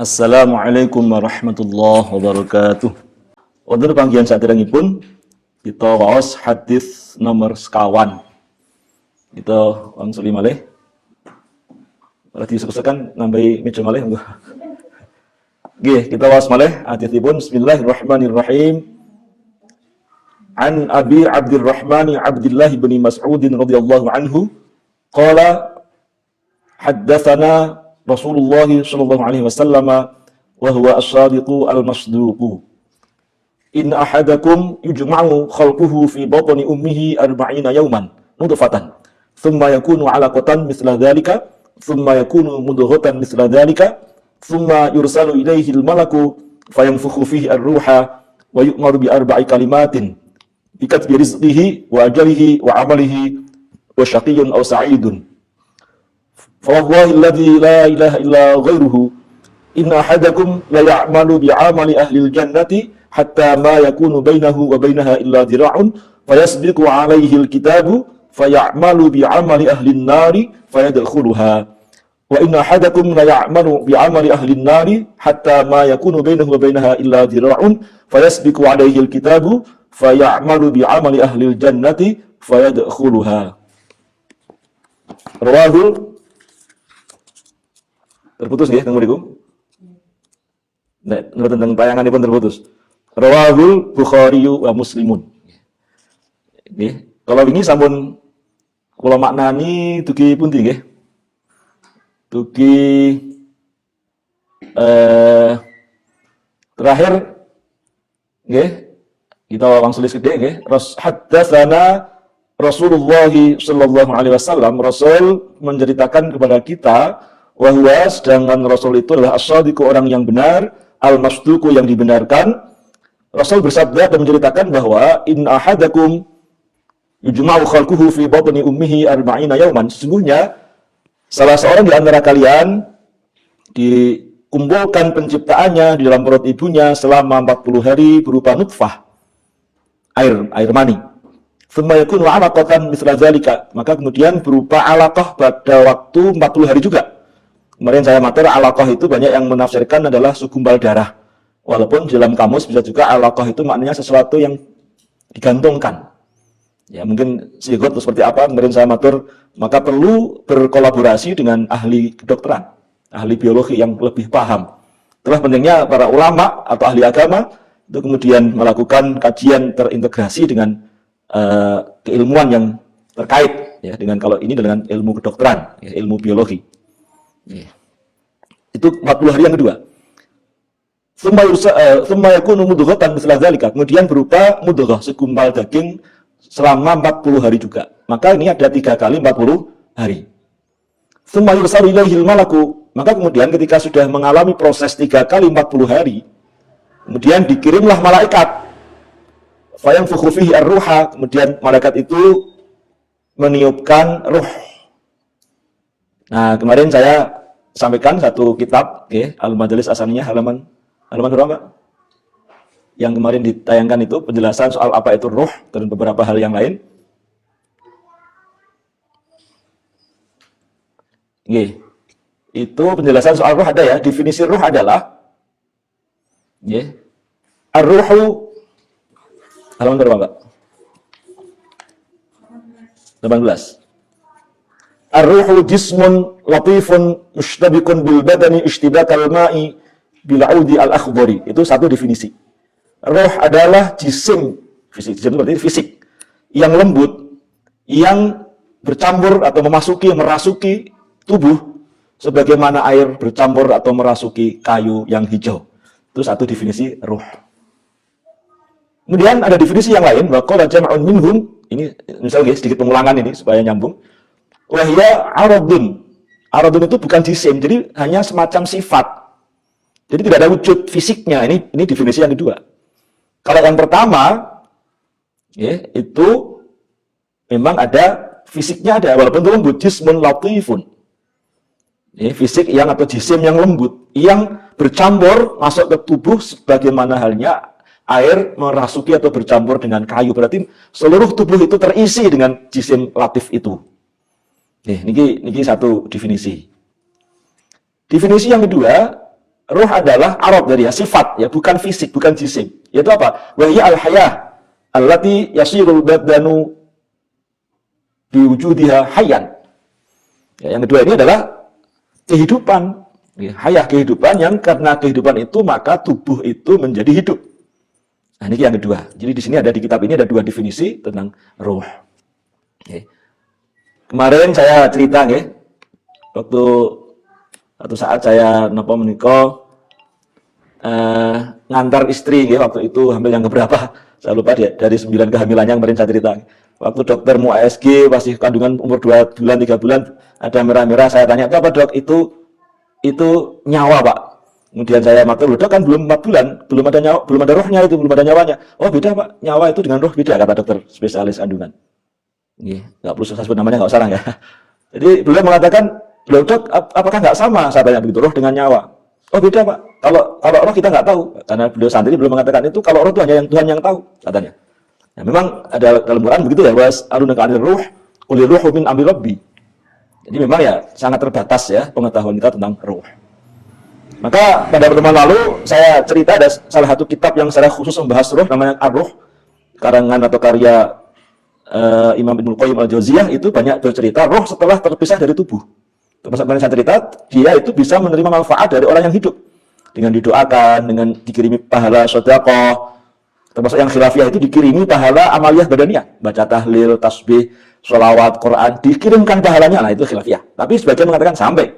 Assalamualaikum warahmatullahi wabarakatuh. Wonten panggihan saderengipun kita waos hadis nomor sekawan. Kita wangsuli malih. Ora disekusekan nambahi meja malih monggo. Nggih, kita waos malih hadisipun. Bismillahirrahmanirrahim. An Abi Abdurrahman Abdullah bin Mas'ud radhiyallahu anhu qala haddatsana Rasulullah sallallahu alaihi wasallam wa huwa as-sadiqu al-masduqu. In ahadakum yujma'u khalquhu fi batni ummihi 40 yawman nutfatan thumma yakunu 'alaqatan mithla dhalika thumma yakunu mudghatan mithla dhalika thumma yursalu ilayhi al-malaku fayanfukhu fihi ar-ruha wa yu'maru bi 4 kalimatin bi katbi rizqihi wa ajalihi wa 'amalihi wa syaqiyyun aw sa'idun. Fawallahi alladzi la ilaha illa ghairuhu inna ahadakum la ya'malu bi'amali ahli al-jannati hatta ma yakunu bainahu wa bainaha illa dhira'un fayasbiqu 'alaihi al-kitabu faya'malu bi'amali ahli an-nari fayadkhuluha wa inna ahadakum la ya'malu bi'amali ahli an-nari hatta ma yakunu bainahu wa bainaha illa dhira'un fayasbiqu 'alaihi al-kitabu faya'malu bi'amali ahli al-jannati fayadkhuluha. Rawahul terputus nggih teng mriku. Nek tentang tayanganipun terputus. Rawahul Bukhari wa Muslimun. Nggih, kalau wingi sampun kula maknani dugi pundi nggih? Dugi terakhir nggih, kita langsung sedhik nggih. Haddatsana Rasulullah sallallahu alaihi wasallam, Rasul menceritakan kepada kita wahwa, sedangkan Rasul itu adalah as-sadiqu, orang yang benar, al-masduqu, yang dibenarkan. Rasul bersabda dan menceritakan bahwa in ahadakum yujma'u khalquhu fi batni ummihi 40 yawman, sesungguhnya salah seorang di antara kalian dikumpulkan penciptaannya di dalam perut ibunya selama 40 hari berupa nutfah, air mani. Tsumma yakunu 'alaqatan mithla dzalika, maka kemudian berupa alaqah pada waktu 40 hari juga. Kemarin saya matur, alaqah itu banyak yang menafsirkan adalah segumpal darah. Walaupun di dalam kamus bisa juga alaqah itu maknanya sesuatu yang digantungkan. Ya, mungkin sigot seperti apa, kemarin saya matur, maka perlu berkolaborasi dengan ahli kedokteran, ahli biologi yang lebih paham. Itulah pentingnya para ulama atau ahli agama itu kemudian melakukan kajian terintegrasi dengan keilmuan yang terkait, ya, dengan kalau ini dengan ilmu kedokteran, ya, ilmu biologi. Itu 40 hari yang kedua. Tsumma yakunu mudghatan mithla dzalika, kemudian berupa mudghah, segumpal daging selama 40 hari juga. Maka ini ada 3 kali 40 hari. Tsumma yursalu ilaihil malaku, maka kemudian ketika sudah mengalami proses 3 kali 40 hari, kemudian dikirimlah malaikat. Fayanfukhu fihi ar-ruha, kemudian malaikat itu meniupkan ruh. Nah, kemarin saya sampaikan satu kitab, okay, Al-Madalis Asaniyah, halaman berapa? Yang kemarin ditayangkan itu penjelasan soal apa itu ruh dan beberapa hal yang lain. Okay. Itu penjelasan soal ruh ada ya. Definisi ruh adalah, okay, ar-ruhu, halaman berapa, Pak? 18. Ar-ruhu jismun latifun mushtabikun bil badani ishtibakal ma'i bil audi al-akhdari. Itu satu definisi. Ruh adalah jisim, fisik, jisim itu berarti fisik, yang lembut, yang bercampur atau merasuki tubuh sebagaimana air bercampur atau merasuki kayu yang hijau. Itu satu definisi ruh. Kemudian ada definisi yang lain, wa qala jam'un minhum, ini misalnya sedikit pengulangan ini supaya nyambung. Wahya aradun. Aradun itu bukan jisim, jadi hanya semacam sifat. Jadi tidak ada wujud fisiknya. Ini definisi yang kedua. Kalau yang pertama, ya, itu memang ada fisiknya, ada walaupun itu lembut, jismun latifun. Ya, fisik yang atau jisim yang lembut, yang bercampur masuk ke tubuh sebagaimana halnya air merasuki atau bercampur dengan kayu. Berarti seluruh tubuh itu terisi dengan jisim latif itu. Nih, ini satu definisi. Definisi yang kedua, Ruh adalah arab dari ya, sifat ya, bukan fisik, bukan jisim. Yaitu apa? Wa hiya al-hayah allati yasirul badanu biwujudiha hayyan. Ya, yang kedua ini adalah kehidupan. Ya, hayah kehidupan yang karena kehidupan itu maka tubuh itu menjadi hidup. Nah, ini yang kedua. Jadi di sini ada di kitab ini ada dua definisi tentang ruh. Oke. Kemarin saya cerita ya, waktu satu saat saya napa menika ngantar istri ya, waktu itu hamil yang keberapa? Saya lupa dia, dari 9 kehamilannya kemarin saya cerita. Waktu dokter mau ASG masih kandungan umur 2 bulan 3 bulan ada merah-merah, saya tanya, "Itu apa, Dok?" Itu nyawa, Pak. Kemudian saya matur, "Dok, kan belum 4 bulan, belum ada nyawa, belum ada rohnya itu, belum ada nyawanya." "Oh, beda, Pak. Nyawa itu dengan roh beda," kata dokter spesialis kandungan. Nggak perlu saya sebut namanya, nggak usah ya. Jadi beliau mengatakan, "Loh, Dok, apakah nggak sama?" Saya tanya begitu, roh dengan nyawa. "Oh, beda, Pak. Kalau roh kita nggak tahu." Karena beliau sendiri belum mengatakan itu, kalau roh itu hanya yang Tuhan yang tahu, katanya. Nah, memang ada dalam Quran begitu ya, was arunaka anir ruh, qul ruhu min amri rabbi. Jadi memang ya sangat terbatas ya pengetahuan kita tentang ruh. Maka pada pertemuan lalu saya cerita ada salah satu kitab yang secara khusus membahas ruh, namanya Ar-Ruh, karangan atau karya Imam Ibnu Qayyim al-Jauziyah, itu banyak bercerita roh setelah terpisah dari tubuh. Termasuk saya cerita, dia itu bisa menerima manfaat dari orang yang hidup dengan didoakan, dengan dikirimi pahala sedekah. Termasuk yang khilafiyah itu dikirimi pahala amaliyah badaniyah, baca tahlil, tasbih, sholawat, Quran, dikirimkan pahalanya. Nah, itu khilafiyah. Tapi sebagian mengatakan sampai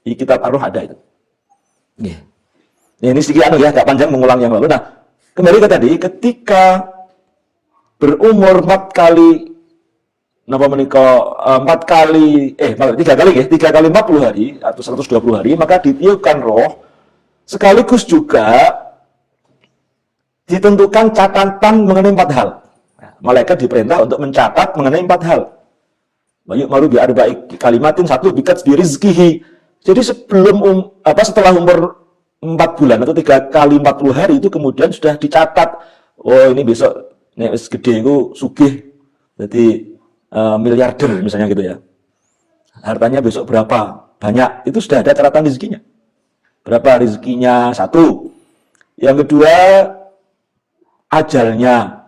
di kitab Ar-Ruh ada itu. Yeah. Ya, ini sedikit ya, agak panjang mengulang yang lalu. Nah, kembali ke tadi, ketika berumur 4 kali, napa menikah 4 kali, 3 kali ya, 3 kali 40 hari atau 120 hari, maka ditiupkan roh, sekaligus juga ditentukan catatan mengenai 4 hal. Nah, malaikat diperintah untuk mencatat mengenai 4 hal. Bayuk maru bi arba'i kalimatin, satu bikat bi rizkihi. Jadi setelah umur 4 bulan atau 3 kali 40 hari itu kemudian sudah dicatat. Oh, ini besok nek wis gede iku sugih. Jadi miliarder misalnya gitu ya. Hartanya besok berapa? Banyak. Itu sudah ada catatan rezekinya. Berapa rezekinya? Satu. Yang kedua, ajalnya.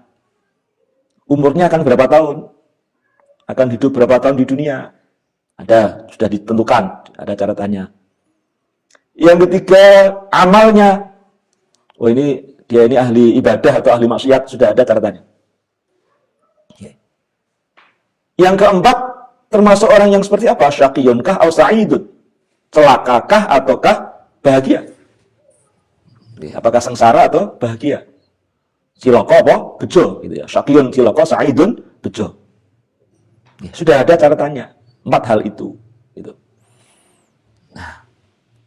Umurnya akan berapa tahun? Akan hidup berapa tahun di dunia? Ada, sudah ditentukan, ada catatannya. Yang ketiga, amalnya. Oh, dia ini ahli ibadah atau ahli maksiat, sudah ada catatannya. Yang keempat, termasuk orang yang seperti apa? Syaqiyunkah atau sa'idun? Celakakah ataukah bahagia? Apakah sengsara atau bahagia? Cilaka apa? Bejo, gitu ya. Syaqiyun cilaka, sa'idun bejo. Sudah ada catatannya. 4 hal itu. Gitu. Nah,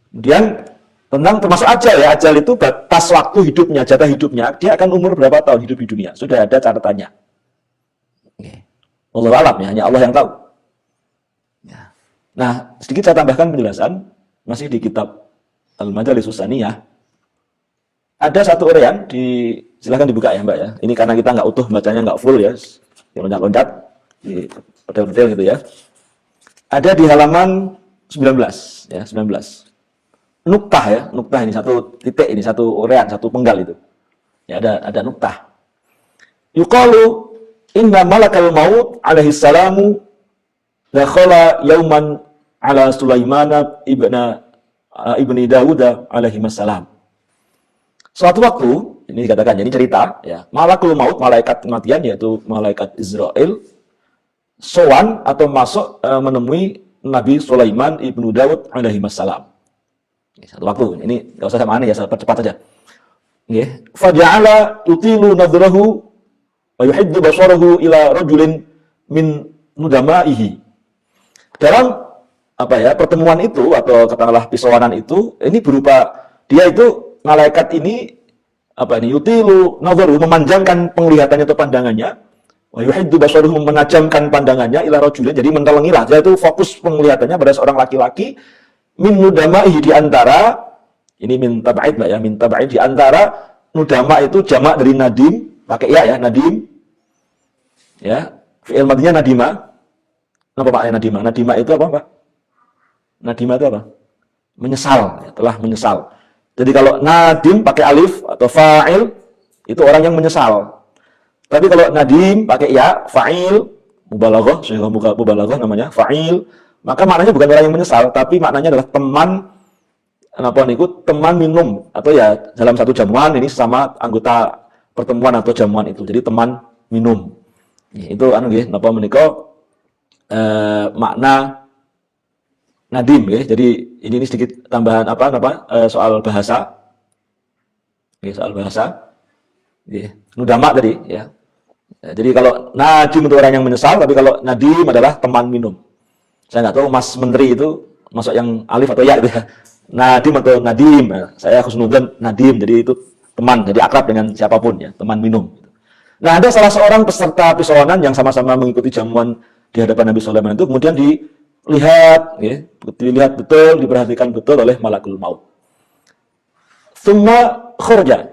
kemudian tentang termasuk ajal ya. Ajal itu batas waktu hidupnya, jatah hidupnya. Dia akan umur berapa tahun hidup di dunia. Sudah ada catatannya. Allah alam ya, hanya Allah yang tahu. Ya. Nah, sedikit saya tambahkan penjelasan, masih di kitab Al-Majalisus Tsaniyah. Ada satu uraian, silahkan dibuka ya Mbak ya. Ini karena kita nggak utuh bacanya, nggak full ya, yang loncat-loncat, detail-detail gitu ya. Ada di halaman 19 ya, 19. Nuktah ya, nuktah ini satu titik, ini satu uraian, satu penggal itu. Ya, ada nuktah. Yuqalu inna malakal maut alaihi salamu dakhala yauman ala Sulaiman ibni Dawud alaihi salam. Suatu waktu, ini dikatakan, ini cerita ya, malakul maut, malaikat kematian, yaitu malaikat Israel, sowan atau masuk menemui Nabi Sulaiman ibnu Dawud alaihi salam. Satu waktu, ini nggak usah sama aneh ya, cepat saja. Faja'ala tutilu nadrahu wa yuhiddu basarahu ila rajulin min nudamaihi. Dalam pertemuan itu atau katakanlah pisauanan itu, ini berupa dia itu malaikat ini yutilu nadharu, memanjangkan penglihatannya atau pandangannya, wa yuhiddu basaruhu, menajamkan pandangannya ila rajulin, jadi mentelengilah. Dia itu fokus penglihatannya pada seorang laki-laki min nudamaihi, di antara ini min tab'id Mbak ya, min tab'id, di antara nudama itu jamak dari nadim, pakai ya nadim. Ya, fi'il madinya nadima. Apa Pak nadima? Nadima itu apa Pak? Nadima itu apa? Menyesal, ya, telah menyesal. Jadi kalau nadim pakai alif atau fa'il, itu orang yang menyesal. Tapi kalau nadim pakai ya, fa'il, mubalaghah, sehingga mubalaghah namanya, fa'il, maka maknanya bukan orang yang menyesal, tapi maknanya adalah teman, apa nih, teman minum, atau ya dalam satu jamuan ini sama anggota pertemuan atau jamuan itu. Jadi teman minum. Itu napa menika makna nadim ya. Jadi ini sedikit tambahan soal bahasa. Soal bahasa. Nudama tadi ya. Jadi kalau nadim itu orang yang menyesal, tapi kalau nadim adalah teman minum. Saya nggak tahu Mas Menteri itu masuk yang alif atau ya gitu ya. Nadim atau nadim. Saya khusnudzan nadim, jadi itu teman, jadi akrab dengan siapapun ya, teman minum. Nah, ada salah seorang peserta pisonan yang sama-sama mengikuti jamuan di hadapan Nabi Sulaiman itu kemudian dilihat betul, diperhatikan betul oleh malakul maut. Tsumma kharaja.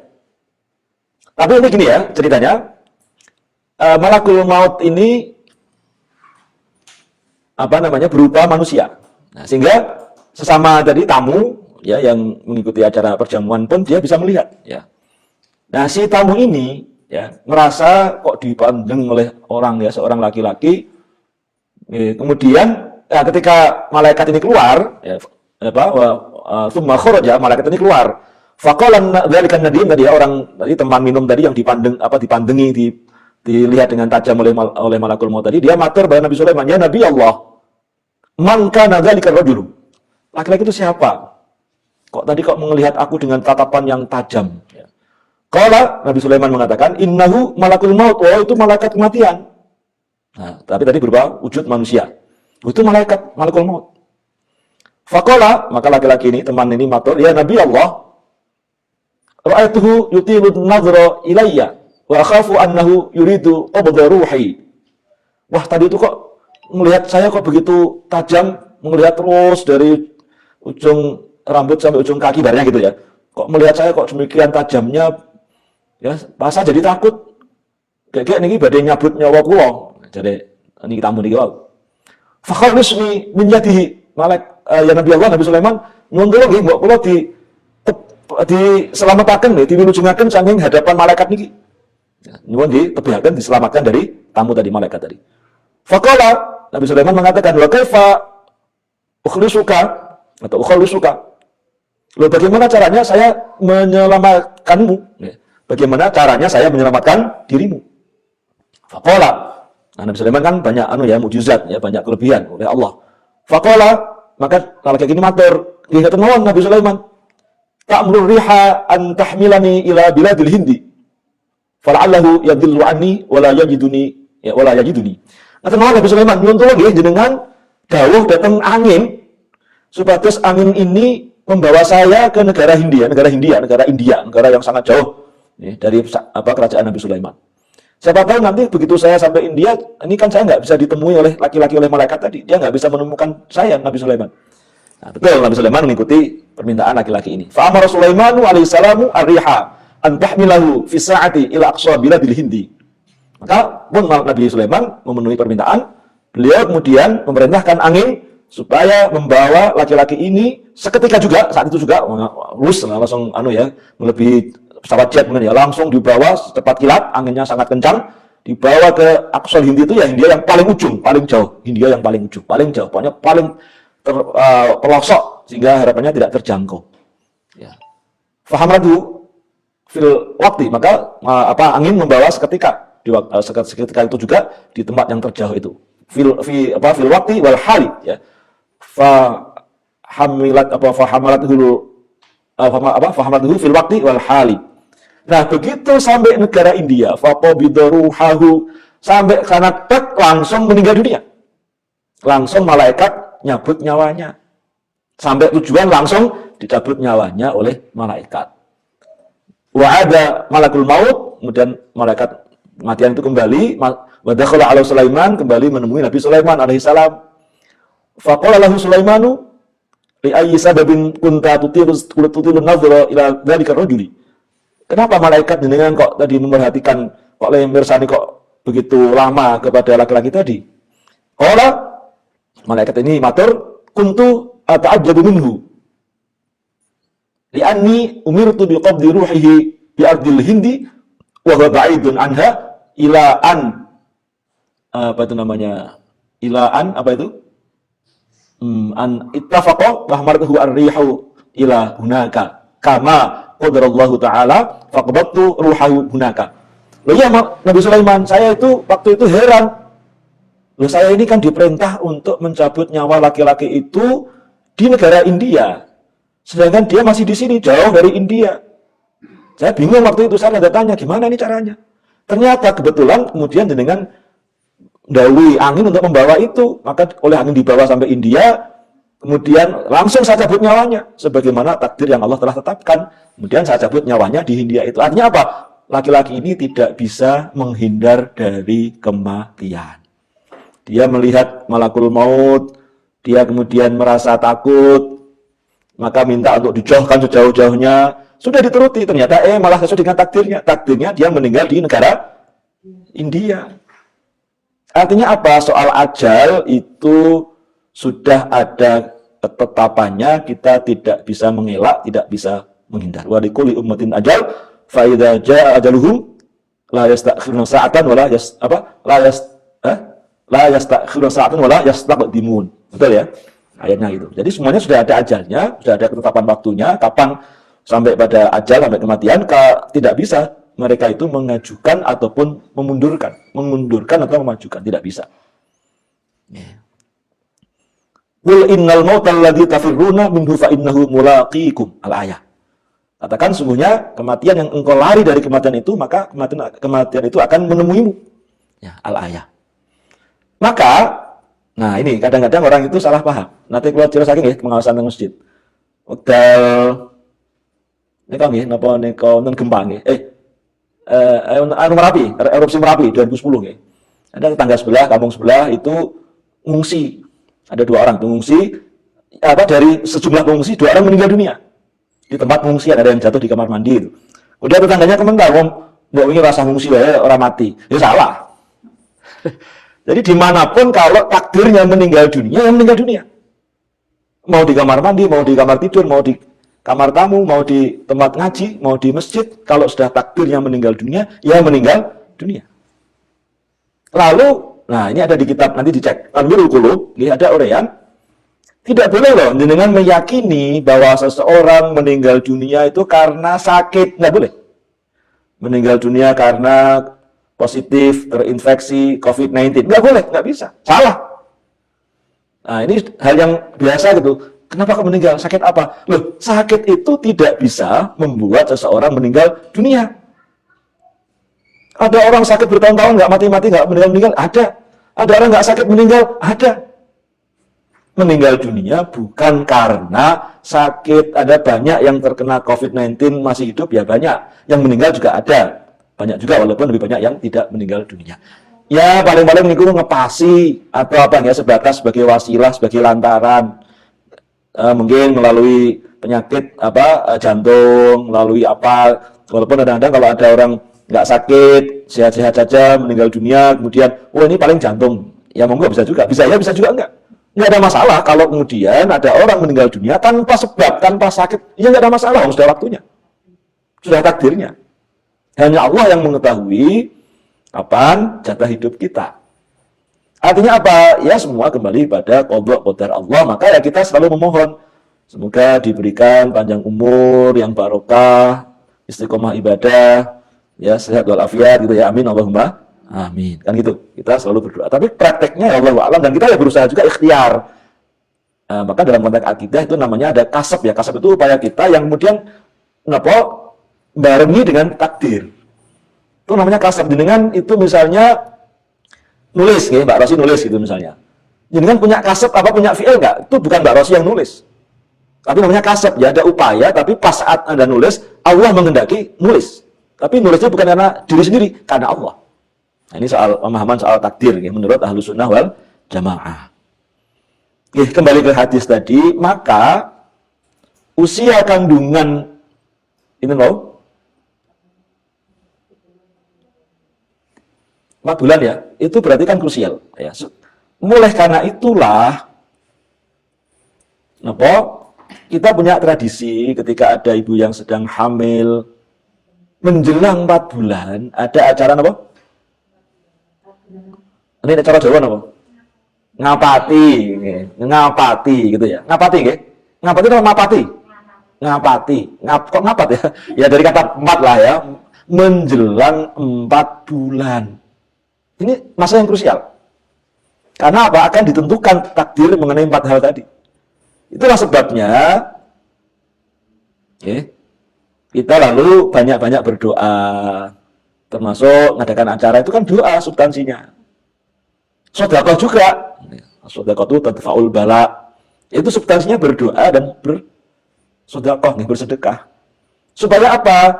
Tapi ini gini ya ceritanya, malakul maut ini berupa manusia. Nah, sehingga sesama tadi tamu ya yang mengikuti acara perjamuan pun dia bisa melihat ya. Nah, si tamu ini ya merasa kok dipandang oleh orang ya, seorang laki-laki. Kemudian ketika malaikat ini keluar ya, tsumma kharaja, malaikat ini keluar. Faqala dzalika nadim tadi ya, orang tadi teman minum tadi yang dipandengi, dilihat dengan tajam oleh malakul maut tadi, dia matur pada Nabi Sulaiman, "Ya Nabi Allah, man kana dzalika rajul?" Laki-laki itu siapa? Kok melihat aku dengan tatapan yang tajam ya. Qala, Nabi Sulaiman mengatakan, "Innahu malakul maut." Oh, itu malaikat kematian. Nah, tapi tadi berupa wujud manusia. Itu malakul maut. Faqala, maka laki-laki ini, teman ini matur, "Ya Nabi Allah, ra'aituhu yutilu an-nazra ilayya wa akhafu annahu yuridu qabdha ruhi." Wah, tadi itu kok melihat saya kok begitu tajam, melihat terus dari ujung rambut sampai ujung kaki barangnya gitu ya. Kok melihat saya kok demikian tajamnya ya, pas jadi takut. Kayak niki badhe nyabut nyawa kula. Jadi niki tamu niki wae. Fa kharrisni min yadihi ya Nabi Allah, Nabi Sulaiman nuwun kula nggih mbok kula diselamatkan nih, diwilujengaken saking hadapan malaikat niki. Nyuwun ditebihaken diselamatkan dari tamu tadi, malaikat tadi. Faqala, Nabi Sulaiman mengatakan, "Wa kaifa ukhlisuka atau ukhalisuka?" Loh, bagaimana caranya saya menyelamatkanmu? Bagaimana caranya saya menyelamatkan dirimu? Faqala, nah, Nabi Sulaiman kan banyak mukjizat ya, banyak kelebihan oleh Allah. Faqala, maka laki-laki ini matur, ingat nuwun Nabi Sulaiman, "Ta'muru riha an tahmilani ila biladil hindi. Fala'allahu yadillu anni wala yajiduni ya wala yajiduni." Ngaten nuwun Nabi Sulaiman, nyuwun tulung nggih jenengan dawuh dhateng angin supados angin ini membawa saya ke negara India yang sangat jauh dari kerajaan Nabi Sulaiman. Siapa tahu nanti begitu saya sampai India, ini kan saya nggak bisa ditemui oleh laki-laki, oleh malaikat tadi. Dia nggak bisa menemukan saya, Nabi Sulaiman. Nah, betul, Nabi Sulaiman mengikuti permintaan laki-laki ini. Fa'amara Sulaimanu alaihissalamu ar-riha an tahmilahu fi sa'ati ila aqsa biladil hindi. Maka pun Nabi Sulaiman memenuhi permintaan, beliau kemudian memerintahkan angin supaya membawa laki-laki ini seketika juga, saat itu juga langsung melebihi pesawat jet ya, langsung dibawa secepat kilat, anginnya sangat kencang, dibawa ke Aqsal Hindi itu ya, Hindia yang paling ujung, paling jauh, Hindia yang paling ujung, paling jauh, pokoknya paling pelosok sehingga harapannya tidak terjangkau. Ya. Fahamadu fil waktu, maka angin membawa seketika itu juga di tempat yang terjauh itu. Fil waktu wal hali ya. Fahamatuhu fil waktu wal hali. Nah, begitu sampai negara India, faqabidaruhahu, sampai karena langsung meninggal dunia. Langsung malaikat nyabut nyawanya. Sampai tujuan langsung dicabut nyawanya oleh malaikat. Wa ada malakul maut, kemudian malaikat kematian itu kembali, wa dakhala ala Sulaiman, kembali menemui Nabi Sulaiman alaihissalam. Faqala lahu Sulaimanu li ayyi sababin kunta tutilu nadhra ila dzalika rajuli. Kenapa malaikat jenengan kok tadi memperhatikan, kok mirsani kok begitu lama kepada laki-laki tadi? Qala, malaikat ini matur, kuntu ata'ajjabu minhu. Li'anni umirtu biqabdi ruhihi bi ardil hindi wa huwa ba'idun anha ila an apa itu namanya? Ila an apa itu? An ittafaqa wa hamartuhu ar-rihu ila hunaka kama qadarallahu ta'ala faqabattu ruhahu hunaka. Loh ya Nabi Sulaiman, saya itu waktu itu heran. Loh saya ini kan diperintah untuk mencabut nyawa laki-laki itu di negara India. Sedangkan dia masih di sini, jauh dari India. Saya bingung waktu itu, saya ada tanya, gimana ini caranya? Ternyata kebetulan kemudian dengan dahului angin untuk membawa itu, maka oleh angin dibawa sampai India, kemudian langsung saya cabut nyawanya, sebagaimana takdir yang Allah telah tetapkan. Kemudian saya cabut nyawanya di India itu. Artinya apa? Laki-laki ini tidak bisa menghindar dari kematian. Dia melihat malakul maut, dia kemudian merasa takut, maka minta untuk dijauhkan sejauh-jauhnya. Sudah dituruti, ternyata malah sesuai dengan takdirnya. Takdirnya dia meninggal di negara India. Artinya apa? Soal ajal itu sudah ada ketetapannya, kita tidak bisa mengelak, tidak bisa menghindar. Wa likulli ummatin ajal, fa idza jaa ajaluhum la yastakhiruna sa'atan wala la yastakhiruna sa'atan wala yastaqdimun. Betul ya? Ayatnya itu. Jadi semuanya sudah ada ajalnya, sudah ada ketetapan waktunya, kapan sampai pada ajal, sampai kematian, tidak bisa mereka itu mengajukan ataupun mengundurkan atau memajukan, tidak bisa. Qul innal mautal ladzi tafirruna minhu fa innahu mulaqikum, al-ayah. Katakan sungguhnya kematian yang engkau lari dari kematian itu, maka kematian itu akan menemuimu. Ya, al-ayah. Maka, nah ini kadang-kadang orang itu salah paham. Nanti keluar jelas lagi nggih pengawasan teng masjid. Wekdal nika nggih napa nika wonten gempa nggih. Merapi, erupsi Merapi 2010 nggih. Ada tetangga sebelah, kampung sebelah itu ngungsi. Ada 2 orang mengungsi, dari sejumlah pengungsi 2 orang meninggal dunia. Di tempat pengungsian ada yang jatuh di kamar mandi itu. Udah tetangganya komentar, mbok wingi rasa ngungsi wae ora mati. Ya salah. Jadi dimanapun kalau takdirnya meninggal dunia, yang meninggal dunia. Mau di kamar mandi, mau di kamar tidur, mau di kamar tamu, mau di tempat ngaji, mau di masjid, kalau sudah takdirnya meninggal dunia, ya meninggal dunia. Lalu, nah ini ada di kitab, nanti dicek. Tanwirul Qulub, ada uraian. Tidak boleh loh dengan meyakini bahwa seseorang meninggal dunia itu karena sakit. Nggak boleh. Meninggal dunia karena positif, terinfeksi COVID-19. Nggak boleh, nggak bisa. Salah. Nah ini hal yang biasa gitu. Kenapa kau meninggal? Sakit apa? Loh, sakit itu tidak bisa membuat seseorang meninggal dunia. Ada orang sakit bertahun-tahun nggak mati-mati, nggak meninggal-meninggal? Ada. Ada orang nggak sakit meninggal? Ada. Meninggal dunia bukan karena sakit. Ada banyak yang terkena COVID-19 masih hidup, ya banyak. Yang meninggal juga ada. Banyak juga, walaupun lebih banyak yang tidak meninggal dunia. Ya paling-paling niku ngepasi atau apa ya, sebatas sebagai wasilah, sebagai lantaran. Mungkin melalui penyakit jantung, melalui apa. Walaupun kadang-kadang kalau ada orang nggak sakit, sehat-sehat saja, meninggal dunia, kemudian, ini paling jantung. Ya monggo bisa juga, bisa ya, bisa juga enggak. Nggak ada masalah kalau kemudian ada orang meninggal dunia tanpa sebab, tanpa sakit. Ya nggak ada masalah, sudah waktunya. Sudah takdirnya. Hanya Allah yang mengetahui kapan jatah hidup kita. Artinya apa? Ya semua kembali pada qadha qadar Allah. Maka ya kita selalu memohon. Semoga diberikan panjang umur, yang barokah, istiqomah ibadah, ya sehat walafiat gitu ya. Amin Allahumma amin. Kan gitu. Kita selalu berdoa. Tapi prakteknya ya Allah alam, dan kita ya berusaha juga ikhtiar. Maka dalam konteks akidah itu namanya ada kasab ya. Kasab itu upaya kita yang kemudian barengi dengan takdir. Itu namanya kasab. Dengan itu misalnya nulis, ya, Mbak Rosi nulis gitu misalnya. Jenengan punya kasab apa punya fi'il enggak? Itu bukan Mbak Rosi yang nulis. Tapi namanya kasab, ya ada upaya, tapi pas saat Anda nulis, Allah menghendaki nulis. Tapi nulisnya bukan karena diri sendiri, karena Allah. Nah, ini soal pemahaman soal takdir, ya, menurut Ahlus Sunnah wal Jamaah. Kembali ke hadis tadi, maka usia kandungan ini loh 4 bulan ya, itu berarti kan krusial ya. Mulai karena itulah kita punya tradisi ketika ada ibu yang sedang hamil, menjelang 4 bulan, ada acara apa? Ini acara Jawa apa? Ngapati, ngapati gitu ya. Ngapati nggih. Ngapati atau ngapati? Ngapati. Kok ngapat ya? Ya dari kata 4 lah ya. Menjelang 4 bulan. Ini masa yang krusial. Karena apa? Akan ditentukan takdir mengenai 4 hal tadi. Itulah sebabnya kita lalu banyak-banyak berdoa, termasuk mengadakan acara itu kan doa substansinya. Sedekah juga, sedekah itu tadfa'ul bala, itu substansinya berdoa dan bersedekah, bersedekah. Supaya apa?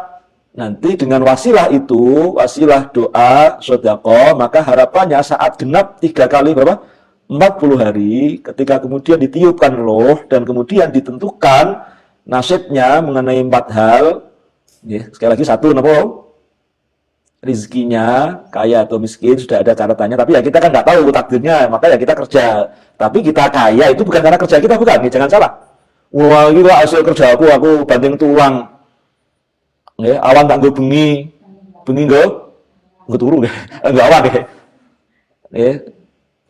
Nanti dengan wasilah itu, wasilah doa, sedekah, maka harapannya saat genap 3 kali berapa? 40 hari, ketika kemudian ditiupkan roh dan kemudian ditentukan nasibnya mengenai 4 hal. Sekali lagi, 1, rizkinya, kaya atau miskin, sudah ada catatannya, tapi ya kita kan nggak tahu takdirnya, maka ya kita kerja. Tapi kita kaya itu bukan karena kerja kita, bukan, jangan salah. Wah, ini hasil kerja aku banting tulang. Awan tak gue bengi gue turu deh, enggak awan deh.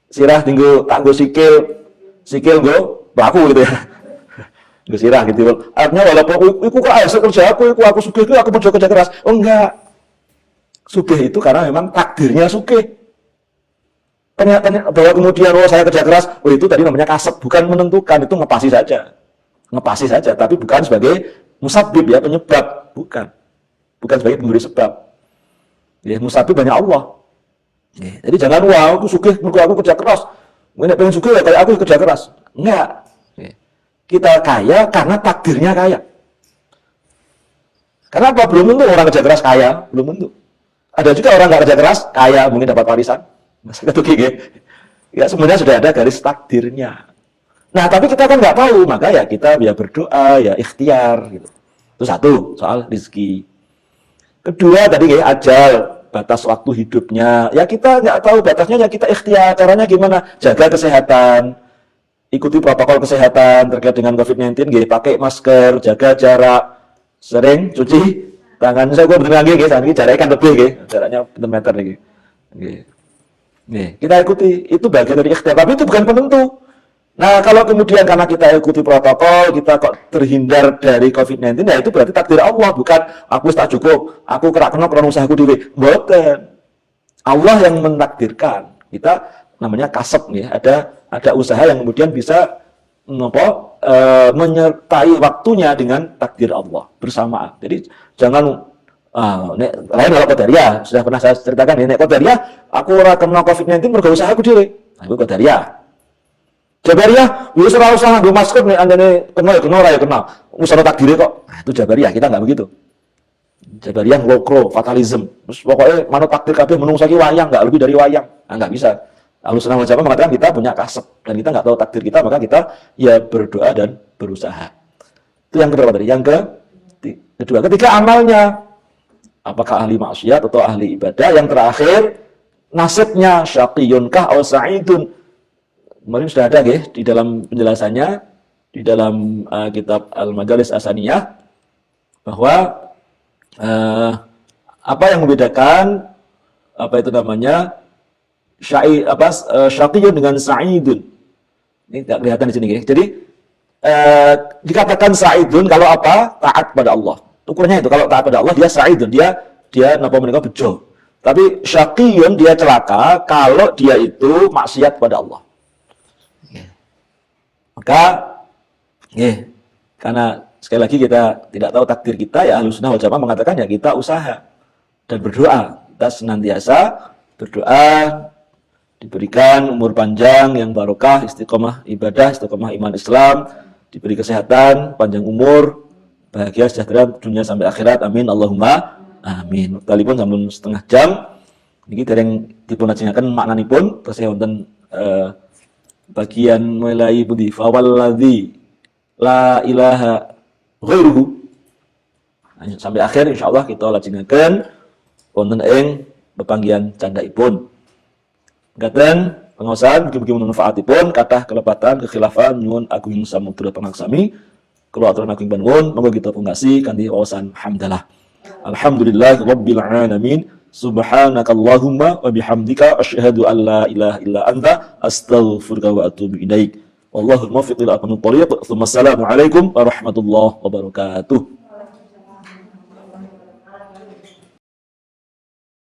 Sirah tinggu tak gue sikil gue pelaku gitu ya. Gue sirah gitu. Artinya walaupun aku kok hasil kerja aku sugih, aku kerja keras. Oh enggak. Sugih itu karena memang takdirnya sugih. Ternyata bahwa kemudian saya kerja keras, itu tadi namanya kasab, bukan menentukan, itu ngepasi saja, tapi bukan sebagai musabbib ya, penyebab, bukan sebagai pemberi sebab. Ya, musabbib hanya Allah. Jadi jangan aku sugih, aku kerja keras. Nek pengen sugih ya kayak aku kerja keras. Enggak. Kita kaya karena takdirnya kaya. Karena apa? Belum tentu orang kerja keras kaya, belum tentu. Ada juga orang nggak kerja keras, kaya, mungkin dapat warisan. Ya, sebenarnya sudah ada garis takdirnya. Nah, tapi kita kan nggak tahu, maka ya kita ya berdoa, ya ikhtiar. Gitu. Itu 1, soal rezeki. Kedua, tadi kayak ajal, batas waktu hidupnya. Ya kita nggak tahu batasnya, ya kita ikhtiar. Caranya gimana? Jaga kesehatan, ikuti protokol kesehatan terkait dengan COVID-19, pakai masker, jaga jarak, sering cuci tangan. Saya gue bener lagi, jaraknya kan lebih, jaraknya bener meter lagi. Kita ikuti, itu bagian dari ikhtiar, tapi itu bukan penentu. Nah, kalau kemudian karena kita ikuti protokol, kita kok terhindar dari COVID-19, ya itu berarti takdir Allah, bukan aku tak cukup, aku kena usahaku diri. Bukan. Allah yang mentakdirkan. Kita namanya kasab nih, ada usaha yang kemudian bisa menyertai waktunya dengan takdir Allah bersamaan. Jadi jangan lain kalau Qadariyah, sudah pernah saya ceritakan nek Qadariyah aku ora kena COVID-19 mergo usahaku dhewe. Aku Qadariyah. Jabariyah, wis ora usah nganggo masker nek andene kena ya kena, ora ya kena. Usaha takdire kok. Nah, itu Jabariyah, kita enggak begitu. Jabariyah lokro, fatalism. Terus pokoknya manut takdir kabeh menungsa iki wayang, enggak lebih dari wayang. Nah, enggak bisa. Ahlussunnah wal Jamaah mengatakan kita punya kasab dan kita enggak tahu takdir kita, maka kita ya berdoa dan berusaha. Itu yang kedua tadi. Yang kedua, ketika amalnya apakah ahli maksiat atau ahli ibadah. Yang terakhir, nasibnya syaqiyunkah atau sa'idun. Kemarin sudah ada di dalam penjelasannya di dalam kitab Al-Majalis Asaniyah bahwa apa yang membedakan apa itu namanya syaqiyun dengan sa'idun. Ini tidak kelihatan di sini, Jadi dikatakan sa'idun kalau apa? Taat pada Allah. Ukurannya itu, kalau taat pada Allah dia sa'idun, dia napa menika bejo. Tapi syaqiyun dia celaka kalau dia itu maksiat pada Allah. Maka karena sekali lagi kita tidak tahu takdir kita, ya Ahlussunnah wal Jamaah mengatakan ya kita usaha dan berdoa. Kita senantiasa berdoa diberikan umur panjang yang barokah, istiqomah ibadah, istiqomah iman Islam, diberi kesehatan, panjang umur, bahagia sejahtera dunia sampai akhirat. Amin Allahumma amin. Wektalipun sampun setengah jam. Niki dereng dipunajengaken maknanipun tesih wonten bagian mulai budi fawalladzi la ilaha ghairuhu sampai akhir insyaallah kita lajengaken wonten ing pepanggihan candhaipun. Gaten pengaosan mugi-mugi manfaatipun kathah kelepatan kekhilafan nyuwun agung samudra pangaksami. Kalau aturan aku bangun, monggo kita pungkasi kanthi wawasan hamdalah. Alhamdulillah rabbil alamin. Subhanakallahumma wa bihamdika asyhadu an la ilaha illa anta astaghfiruka wa atubu ilaik. Wallahul muwaffiq ila aqwamit thoriq. Assalamualaikum warahmatullahi wabarakatuh.